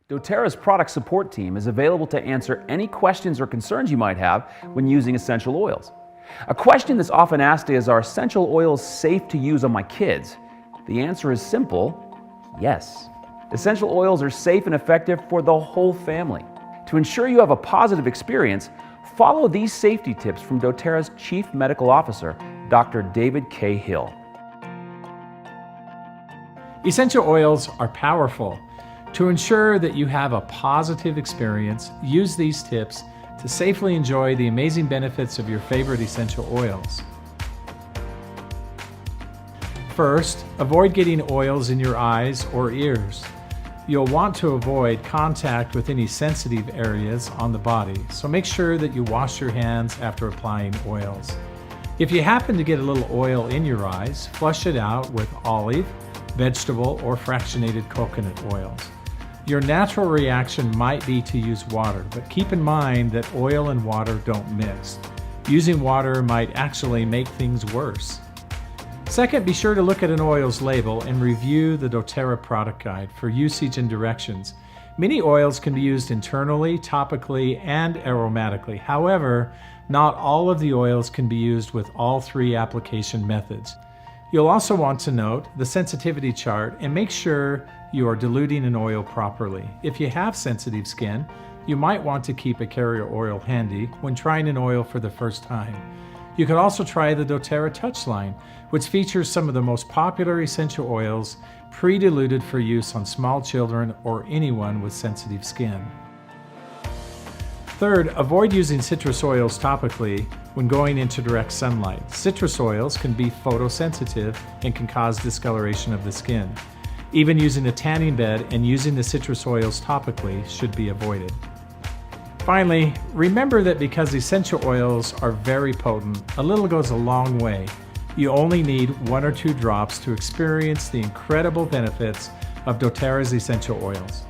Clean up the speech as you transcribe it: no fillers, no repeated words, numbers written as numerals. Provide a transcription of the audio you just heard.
doTERRA's product support team is available to answer any questions or concerns you might have when using essential oils. A question that's often asked is, are essential oils safe to use on my kids? The answer is simple: yes. Essential oils are safe and effective for the whole family. To ensure you have a positive experience, follow these safety tips from doTERRA's Chief Medical Officer, Dr. David K. Hill. Essential oils are powerful. To ensure that you have a positive experience, use these tips to safely enjoy the amazing benefits of your favorite essential oils. First, avoid getting oils in your eyes or ears. You'll want to avoid contact with any sensitive areas on the body, so make sure that you wash your hands after applying oils. If you happen to get a little oil in your eyes, flush it out with olive, vegetable, or fractionated coconut oils. Your natural reaction might be to use water, but keep in mind that oil and water don't mix. Using water might actually make things worse. Second, be sure to look at an oil's label and review the doTERRA product guide for usage and directions. Many oils can be used internally, topically, and aromatically. However, not all of the oils can be used with all three application methods. You'll also want to note the sensitivity chart and make sure you are diluting an oil properly. If you have sensitive skin, you might want to keep a carrier oil handy when trying an oil for the first time. You can also try the doTERRA Touch line, which features some of the most popular essential oils pre-diluted for use on small children or anyone with sensitive skin. Third, avoid using citrus oils topically when going into direct sunlight. Citrus oils can be photosensitive and can cause discoloration of the skin. Even using a tanning bed and using the citrus oils topically should be avoided. Finally, remember that because essential oils are very potent, a little goes a long way. You only need 1 or 2 drops to experience the incredible benefits of doTERRA's essential oils.